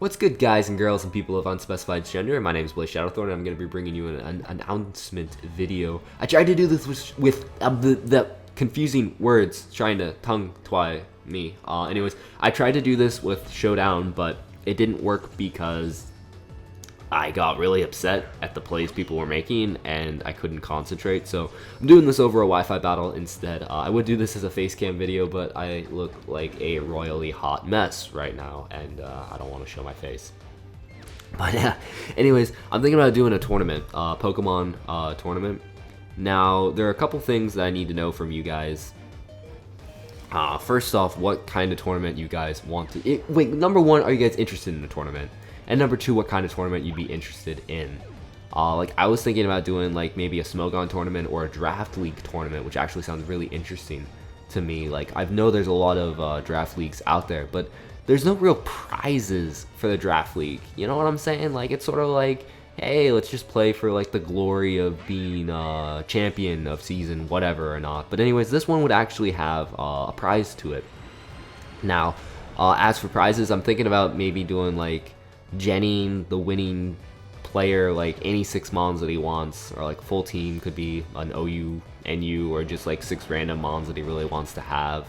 What's good, guys and girls and people of unspecified gender? My name is Blaze Shadowthorn, and I'm going to be bringing you an announcement video. I tried to do this with the confusing words, trying to tongue-tie me. Anyways, I tried to do this with Showdown, but it didn't work because I got really upset at the plays people were making, and I couldn't concentrate. So I'm doing this over a Wi-Fi battle instead. I would do this as a face cam video, but I look like a royally hot mess right now, and I don't want to show my face. But yeah, anyways, I'm thinking about doing a tournament, Pokemon tournament. Now, there are a couple things that I need to know from you guys. First off, what kind of tournament you guys want to... Wait, number one, are you guys interested in a tournament? And number two, what kind of tournament you'd be interested in. Like, I was thinking about doing, like, maybe a Smogon tournament or a Draft League tournament, which actually sounds really interesting to me. Like, I know there's a lot of Draft Leagues out there, but there's no real prizes for the Draft League. You know what I'm saying? Like, it's sort of like, hey, let's just play for, like, the glory of being champion of season whatever or not. But anyways, this one would actually have a prize to it. Now, as for prizes, I'm thinking about maybe doing, like, genning the winning player like any 6 mons that he wants, or like full team, could be an OU, NU, or just like 6 random mons that he really wants to have.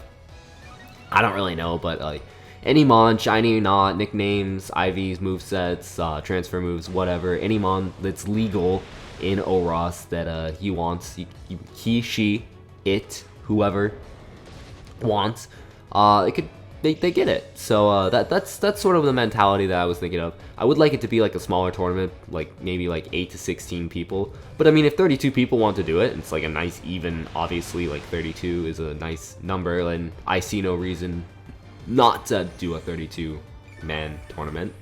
I don't really know, but like any mon, shiny or not, nicknames, IVs, movesets, transfer moves, whatever, any mon that's legal in ORAS that he wants, he, she, it, whoever wants, it could. They get it. So that's sort of the mentality that I was thinking of. I would like it to be like a smaller tournament, like maybe like 8 to 16 people. But I mean, if 32 people want to do it, it's like a nice even, obviously, like 32 is a nice number, and I see no reason not to do a 32-man tournament.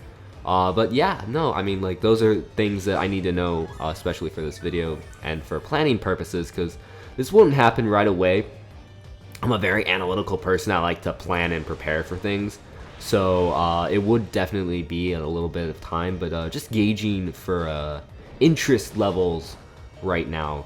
But yeah, no, I mean, like, those are things that I need to know, especially for this video and for planning purposes, because this wouldn't happen right away. I'm a very analytical person. I like to plan and prepare for things. So it would definitely be a little bit of time, but just gauging for interest levels right now.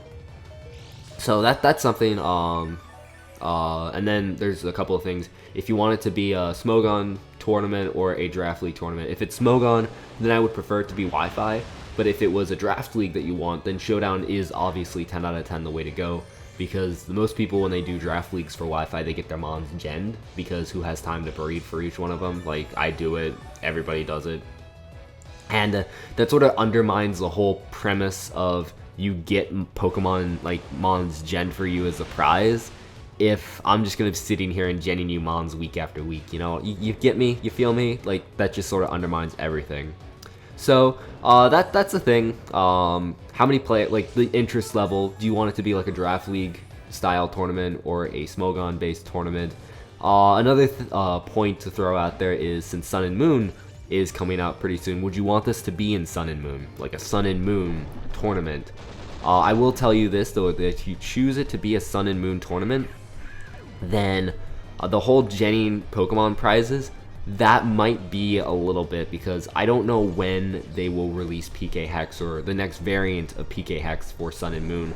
So that's something. And then there's a couple of things. If you want it to be a Smogon tournament or a Draft League tournament, if it's Smogon, then I would prefer it to be Wi-Fi. But if it was a Draft League that you want, then Showdown is obviously 10 out of 10 the way to go. Because the most people, when they do draft leagues for Wi-Fi, they get their mons genned, because who has time to breed for each one of them? Like, I do it, everybody does it. And that sort of undermines the whole premise of you get Pokemon, like, mons genned for you as a prize, if I'm just going to be sitting here and genning you mons week after week, you know? You get me? You feel me? Like, that just sort of undermines everything. So, that's the thing. How many play, like, the interest level, do you want it to be like a Draft League style tournament or a Smogon based tournament? Another point to throw out there is, since Sun and Moon is coming out pretty soon, would you want this to be in Sun and Moon, like a Sun and Moon tournament? I will tell you this though, that if you choose it to be a Sun and Moon tournament, then the whole genning Pokemon prizes, that might be a little bit, because I don't know when they will release PK Hex or the next variant of PK Hex for Sun and Moon.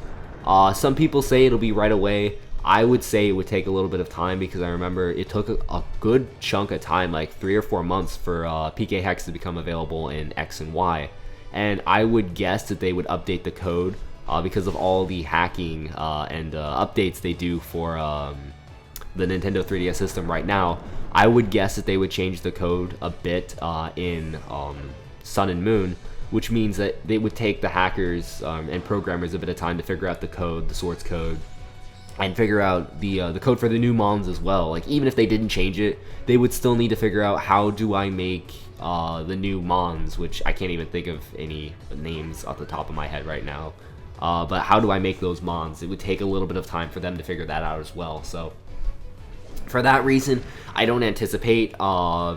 Some people say it'll be right away. I would say it would take a little bit of time, because I remember it took a good chunk of time, like 3 or 4 months, for PK Hex to become available in X and Y. And I would guess that they would update the code because of all the hacking and updates they do for the Nintendo 3DS system right now. I would guess that they would change the code a bit in Sun and Moon, which means that they would take the hackers and programmers a bit of time to figure out the code, the source code, and figure out the code for the new mons as well. Like, even if they didn't change it, they would still need to figure out, how do I make the new mons, which I can't even think of any names off the top of my head right now. But how do I make those mons? It would take a little bit of time for them to figure that out as well. So for that reason, I don't anticipate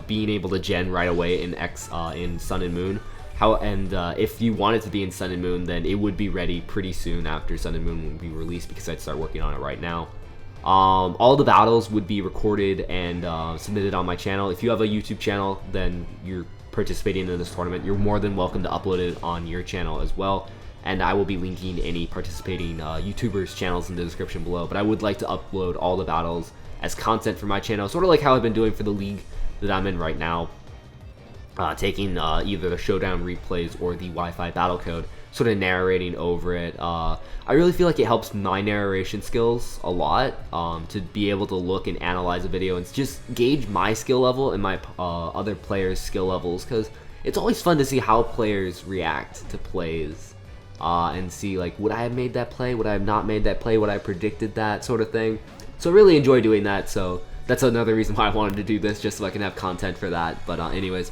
being able to gen right away in Sun and Moon. If you want it to be in Sun and Moon, then it would be ready pretty soon after Sun and Moon would be released, because I'd start working on it right now. All the battles would be recorded and submitted on my channel. If you have a YouTube channel, then you're participating in this tournament, you're more than welcome to upload it on your channel as well. And I will be linking any participating YouTubers' channels in the description below. But I would like to upload all the battles as content for my channel, sort of like how I've been doing for the league that I'm in right now. taking either the Showdown replays or the Wi-Fi battle code, sort of narrating over it. I really feel like it helps my narration skills a lot, to be able to look and analyze a video and just gauge my skill level and my other players' skill levels, because it's always fun to see how players react to plays, and see like, would I have made that play, would I have not made that play, would I have predicted that sort of thing. So I really enjoy doing that, so that's another reason why I wanted to do this, just so I can have content for that. But anyways,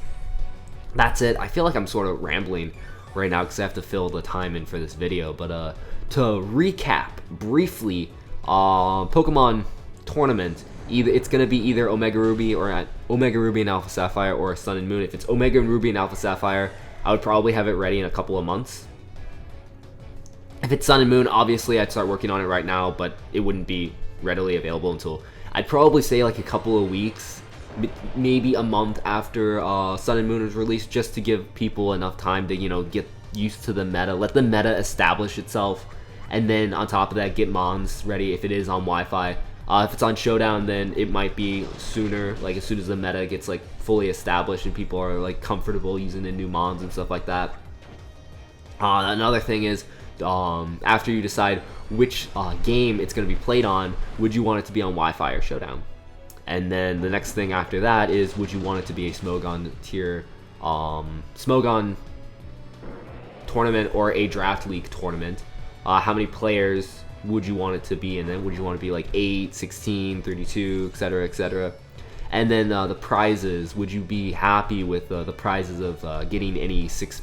that's it. I feel like I'm sort of rambling right now because I have to fill the time in for this video. But to recap briefly, Pokemon tournament, it's gonna be either Omega Ruby or Omega Ruby and Alpha Sapphire, or Sun and Moon. If it's Omega Ruby and Alpha Sapphire, I would probably have it ready in a couple of months. If it's Sun and Moon, obviously I'd start working on it right now, but it wouldn't be readily available until, I'd probably say, like a couple of weeks, maybe a month after Sun and Moon is released, just to give people enough time to, you know, get used to the meta, let the meta establish itself, and then on top of that, get mons ready if it is on Wi-Fi. If it's on Showdown, then it might be sooner, like as soon as the meta gets like fully established and people are like comfortable using the new mons and stuff like that. Another thing is, after you decide which game it's going to be played on, would you want it to be on Wi-Fi or Showdown? And then the next thing after that is, would you want it to be a Smogon tier, Smogon tournament or a Draft League tournament? How many players would you want it to be? And then would you want it to be like 8, 16, 32, etc., etc.? And then the prizes, would you be happy with the prizes of getting any six,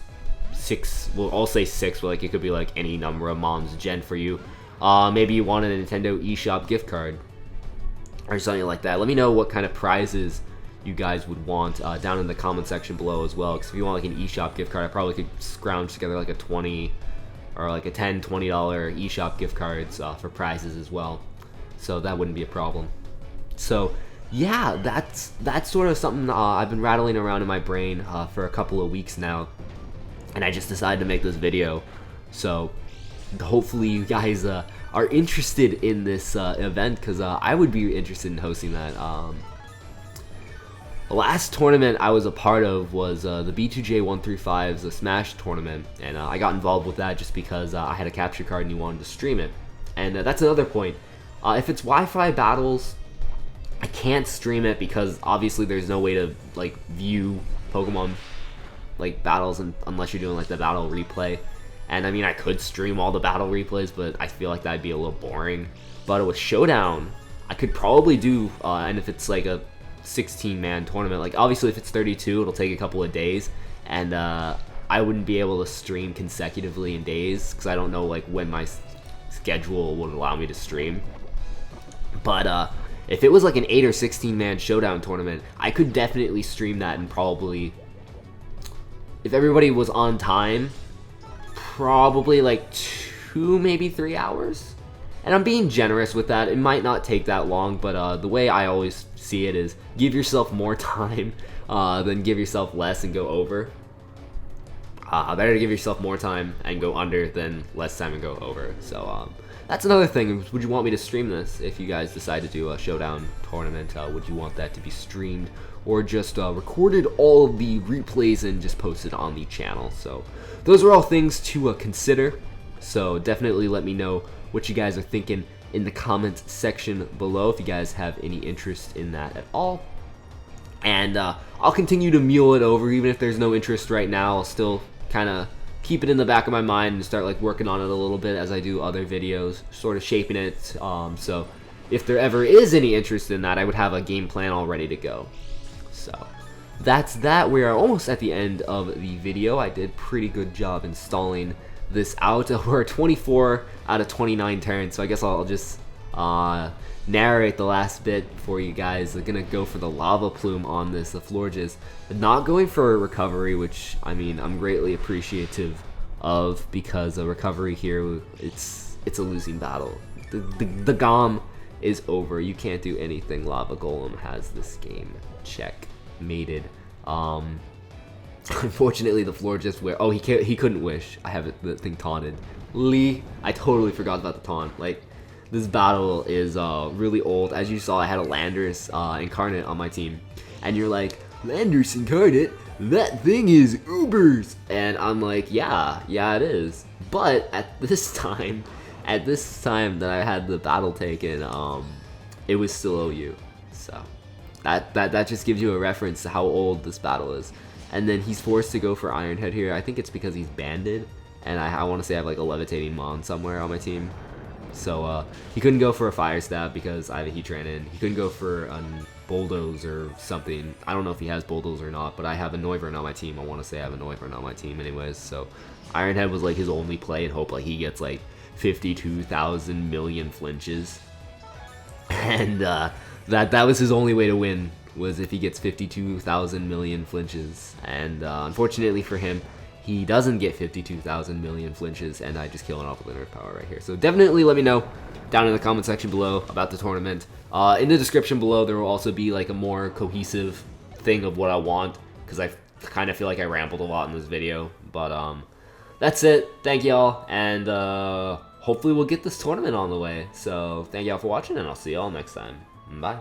well, I'll say 6, but like it could be like any number of mons gen for you. Maybe you wanted a Nintendo eShop gift card or something like that. Let me know what kind of prizes you guys would want down in the comment section below as well, because if you want like an eShop gift card, I probably could scrounge together like a 20 or like a $10, $20 eShop gift cards for prizes as well, so that wouldn't be a problem. So yeah, that's sort of something I've been rattling around in my brain for a couple of weeks now, and I just decided to make this video. So hopefully you guys are interested in this event, because I would be interested in hosting that. The last tournament I was a part of was the B2J135's Smash tournament, and I got involved with that just because I had a capture card and you wanted to stream it. And that's another point. If it's Wi-Fi battles, I can't stream it because obviously there's no way to like view Pokemon like battles unless you're doing like the battle replay. And I mean, I could stream all the battle replays, but I feel like that'd be a little boring. But with Showdown, I could probably do, and if it's like a 16-man tournament, like obviously if it's 32, it'll take a couple of days, and I wouldn't be able to stream consecutively in days because I don't know like when my schedule would allow me to stream. But if it was like an 8 or 16-man Showdown tournament, I could definitely stream that, and probably, if everybody was on time, probably like 2, maybe 3 hours. And I'm being generous with that. It might not take that long, but the way I always see it is, give yourself more time than give yourself less and go over. Better to give yourself more time and go under than less time and go over. So that's another thing. Would you want me to stream this if you guys decide to do a Showdown tournament? Would you want that to be streamed, or just recorded all of the replays and just posted on the channel? So those are all things to consider. So definitely let me know what you guys are thinking in the comments section below, if you guys have any interest in that at all. And I'll continue to mule it over, even if there's no interest right now. I'll still kind of keep it in the back of my mind and start like working on it a little bit as I do other videos, sort of shaping it. So if there ever is any interest in that, I would have a game plan all ready to go. So that's that. We are almost at the end of the video. I did pretty good job installing this out. We're 24 out of 29 turns, so I guess I'll just narrate the last bit for you guys. I'm gonna go for the lava plume on this, the Florges, not going for a recovery, which I mean I'm greatly appreciative of, because a recovery here, it's a losing battle. The GOM is over. You can't do anything. Lava Golem has this game checkmated. Unfortunately, the floor just where, oh, he couldn't wish. I have the thing taunted. Lee, I totally forgot about the taunt. Like, this battle is really old. As you saw, I had a Landers incarnate on my team, and you're like, Landers incarnate? that thing is Ubers. And I'm like, yeah, it is. But at this time that I had the battle taken, it was still OU. So that just gives you a reference to how old this battle is. And then he's forced to go for Ironhead here. I think it's because he's banded, and I want to say I have like a levitating Mon somewhere on my team. So he couldn't go for a fire stab because I have a heat ran in. He couldn't go for a bulldoze or something. I don't know if he has bulldoze or not, but I have a Noivern on my team. I want to say I have a Noivern on my team anyways. So Ironhead was like his only play and hope like he gets like 52,000 million flinches. And that was his only way to win, was if he gets 52,000 million flinches. And unfortunately for him, he doesn't get 52,000 million flinches, and I just kill an off with Nerf power right here. So definitely let me know down in the comment section below about the tournament. In the description below, there will also be like a more cohesive thing of what I want, because I kind of feel like I rambled a lot in this video. But that's it. Thank y'all, and hopefully we'll get this tournament on the way. So thank y'all for watching, and I'll see y'all next time. Bye.